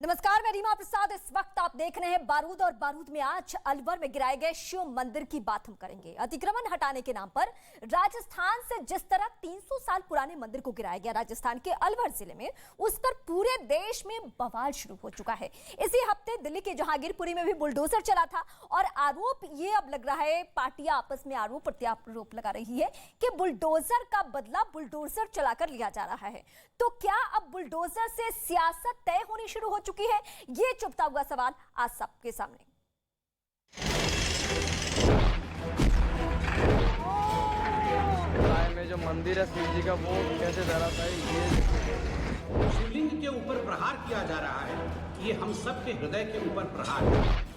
नमस्कार, मैं रीमा प्रसाद। इस वक्त आप देख रहे हैं बारूद और बारूद में आज अलवर में गिराए गए शिव मंदिर की बात हम करेंगे। अतिक्रमण हटाने के नाम पर राजस्थान से जिस तरह 300 साल पुराने मंदिर को गिराया गया राजस्थान के अलवर जिले में, उस पर पूरे देश में बवाल शुरू हो चुका है। इसी हफ्ते दिल्ली के जहांगीरपुरी में भी बुलडोजर चला था और आरोप ये अब लग रहा है, पार्टियां आपस में आरोप प्रत्यारोप लगा रही है कि बुलडोजर का बदला बुलडोजर चलाकर लिया जा रहा है। तो क्या अब बुलडोजर से सियासत तय होनी शुरू हो चुकी है? ये चुभता हुआ सवाल आज सबके सामने। में जो मंदिर है शिव जी का, वो कैसे धराशायी ये शिवलिंग के ऊपर प्रहार किया जा रहा है। ये हम सब के हृदय के ऊपर प्रहार है।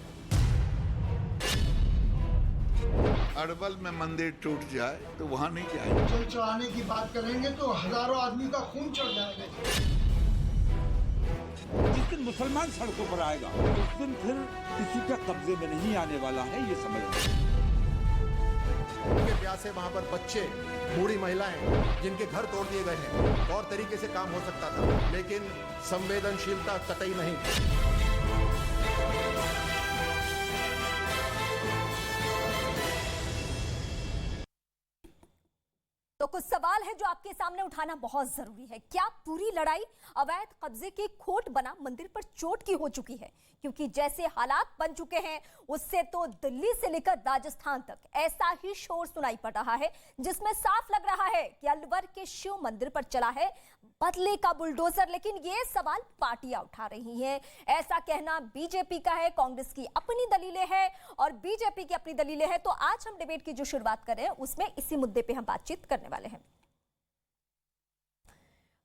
अरवल में मंदिर टूट जाए तो वहाँ नहीं जाएंगे। जल चढ़ाने की बात करेंगे तो हजारों आदमी का खून चढ़ जाएगा। जिस दिन मुसलमान सड़कों पर आएगा उस दिन फिर किसी का कब्जे में नहीं आने वाला है, ये समझ लो। उनके प्यासे वहाँ पर बच्चे, बूढ़ी महिलाएं जिनके घर तोड़ दिए गए हैं। और तरीके से काम हो सकता था, लेकिन संवेदनशीलता कतई नहीं। तो कुछ सवाल है जो आपके सामने उठाना बहुत जरूरी है। क्या पूरी लड़ाई अवैध कब्जे की खोट बना मंदिर पर चोट की हो चुकी है? क्योंकि जैसे हालात बन चुके हैं, उससे तो दिल्ली से लेकर राजस्थान तक ऐसा ही शोर सुनाई पड़ रहा है, जिसमें साफ लग रहा है कि अलवर के शिव मंदिर पर चला है बदले का बुलडोजर। लेकिन ये सवाल पार्टियां उठा रही हैं। ऐसा कहना बीजेपी का है, कांग्रेस की अपनी दलीलें हैं और बीजेपी की अपनी दलीलें हैं। तो आज हम डिबेट की जो शुरुआत कर रहे हैं, उसमें इसी मुद्दे पे हम बातचीत करने वाले हैं।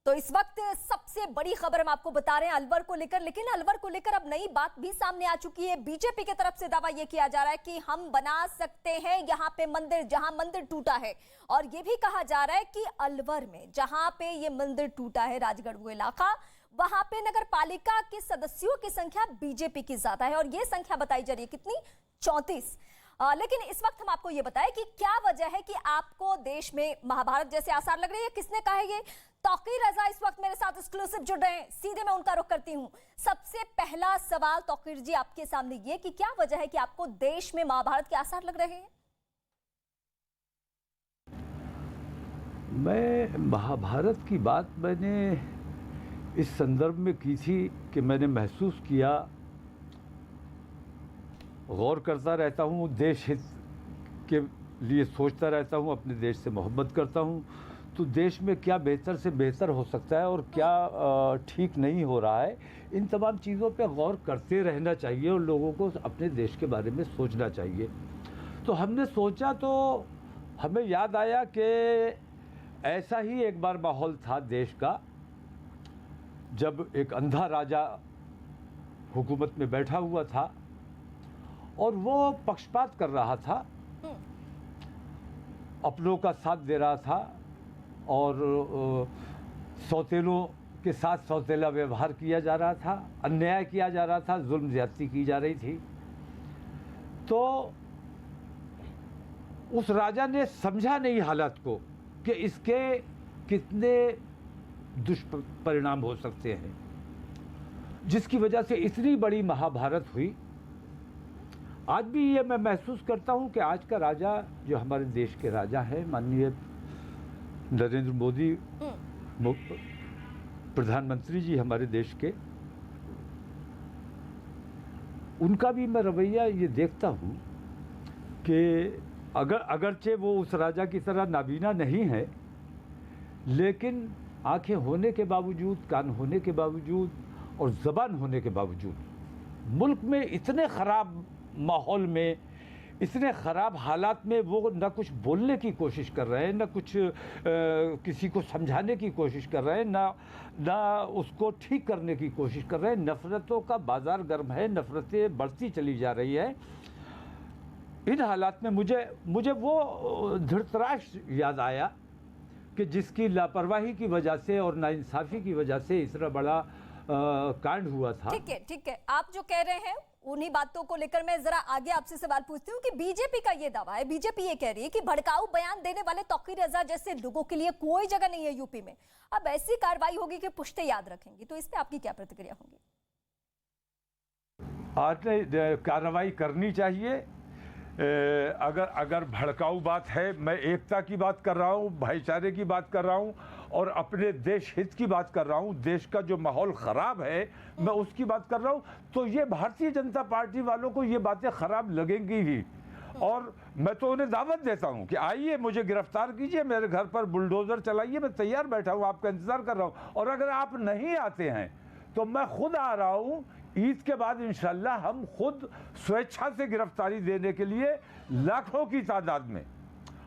तो इस वक्त सबसे बड़ी खबर हम आपको बता रहे हैं अलवर को लेकर, लेकिन अलवर को लेकर अब नई बात भी सामने आ चुकी है। बीजेपी की तरफ से दावा यह किया जा रहा है कि हम बना सकते हैं यहां पे मंदिर जहां मंदिर टूटा है, और यह भी कहा जा रहा है कि अलवर में जहां पे ये मंदिर टूटा है, राजगढ़ वो इलाका, वहां पे नगर पालिका के सदस्यों की संख्या बीजेपी की ज्यादा है और यह संख्या बताई जा रही है कितनी, 34। लेकिन इस वक्त हम आपको यह बताएं कि क्या वजह है कि आपको देश में महाभारत जैसे आसार लग रही है। किसने कहा है ये? तौकीर रजा इस वक्त मेरे साथ एक्सक्लूसिव जुड़ रहे हैं, सीधे मैं उनका रुख करती हूं। सबसे पहला सवाल तौकीर जी आपके सामने ये कि क्या वजह है कि आपको देश में महाभारत के आसार लग रहे हैं? मैं महाभारत की बात मैंने इस संदर्भ में की थी कि मैंने महसूस किया, गौर करता रहता हूँ, देश हित के लिए सोचता रहता हूँ, अपने देश से मोहब्बत करता हूँ, तो देश में क्या बेहतर से बेहतर हो सकता है और क्या ठीक नहीं हो रहा है, इन तमाम चीज़ों पे गौर करते रहना चाहिए और लोगों को अपने देश के बारे में सोचना चाहिए। तो हमने सोचा, तो हमें याद आया कि ऐसा ही एक बार माहौल था देश का, जब एक अंधा राजा हुकूमत में बैठा हुआ था और वो पक्षपात कर रहा था, अपनों का साथ दे रहा था और सौतेलों के साथ सौतेला व्यवहार किया जा रहा था, अन्याय किया जा रहा था, जुल्म ज्यादती की जा रही थी। तो उस राजा ने समझा नहीं हालात को कि इसके कितने दुष्परिणाम हो सकते हैं, जिसकी वजह से इतनी बड़ी महाभारत हुई। आज भी ये मैं महसूस करता हूँ कि आज का राजा, जो हमारे देश के राजा हैं, माननीय नरेंद्र मोदी प्रधानमंत्री जी हमारे देश के, उनका भी मैं रवैया ये देखता हूँ कि अगरचे वो उस राजा की तरह नाबीना नहीं है, लेकिन आंखें होने के बावजूद, कान होने के बावजूद और ज़बान होने के बावजूद मुल्क में इतने ख़राब माहौल में, इतने ख़राब हालात में वो न कुछ बोलने की कोशिश कर रहे हैं, न कुछ किसी को समझाने की कोशिश कर रहे हैं, ना उसको ठीक करने की कोशिश कर रहे हैं। नफ़रतों का बाज़ार गर्म है, नफ़रतें बढ़ती चली जा रही है। इन हालात में मुझे वो धृतराष्ट्र याद आया कि जिसकी लापरवाही की वजह से और नाइंसाफ़ी की वजह से इतना बड़ा कांड हुआ था। ठीक है, आप जो कह रहे हैं उन्हीं बातों को लेकर मैं जरा आगे आपसे सवाल पूछती हूँ कि बीजेपी का ये दावा है, बीजेपी ये कह रही है कि भड़काऊ बयान देने वाले तौकीर रजा जैसे लोगों के लिए कोई जगह नहीं है यूपी में, अब ऐसी कार्रवाई होगी कि पुश्ते याद रखेंगी। तो इस पे आपकी क्या प्रतिक्रिया होगी? कार्रवाई करनी चाहिए। अगर भड़काऊ बात है, मैं एकता की बात कर रहा हूँ, भाईचारे की बात कर रहा हूँ और अपने देश हित की बात कर रहा हूँ, देश का जो माहौल ख़राब है मैं उसकी बात कर रहा हूँ, तो ये भारतीय जनता पार्टी वालों को ये बातें ख़राब लगेंगी ही। और मैं तो उन्हें दावत देता हूँ कि आइए, मुझे गिरफ्तार कीजिए, मेरे घर पर बुलडोज़र चलाइए, मैं तैयार बैठा हूँ, आपका इंतज़ार कर रहा हूँ। और अगर आप नहीं आते हैं तो मैं खुद आ रहा हूँ। ईद के बाद इंशाल्लाह हम खुद स्वेच्छा से गिरफ्तारी देने के लिए लाखों की तादाद में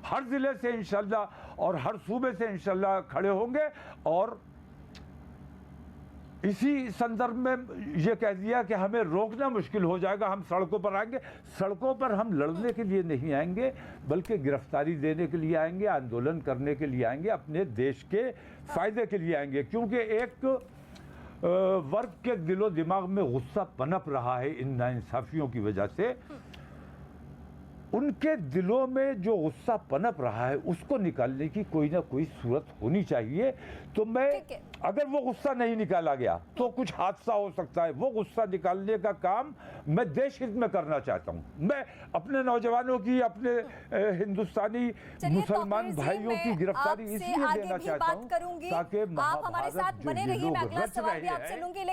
हर ज़िले से इंशाल्लाह और हर सूबे से इंशाल्लाह खड़े होंगे। और इसी संदर्भ में ये कह दिया कि हमें रोकना मुश्किल हो जाएगा, हम सड़कों पर आएंगे। सड़कों पर हम लड़ने के लिए नहीं आएंगे, बल्कि गिरफ्तारी देने के लिए आएंगे, आंदोलन करने के लिए आएंगे, अपने देश के फ़ायदे के लिए आएंगे। क्योंकि एक वर्ग के दिलो दिमाग में गुस्सा पनप रहा है इन नाइंसाफियों की वजह से। उनके दिलों में जो गुस्सा पनप रहा है उसको निकालने की कोई ना कोई सूरत होनी चाहिए। तो मैं, अगर वो गुस्सा नहीं निकाला गया तो कुछ हादसा हो सकता है। वो गुस्सा निकालने का काम मैं देश हित में करना चाहता हूँ। मैं अपने नौजवानों की, अपने हिंदुस्तानी मुसलमान भाइयों की गिरफ्तारी इसलिए देना चाहता हूँ ताकि आप हमारे साथ बने रहिए। मैं अगला सवाल भी आपसे लूंगी।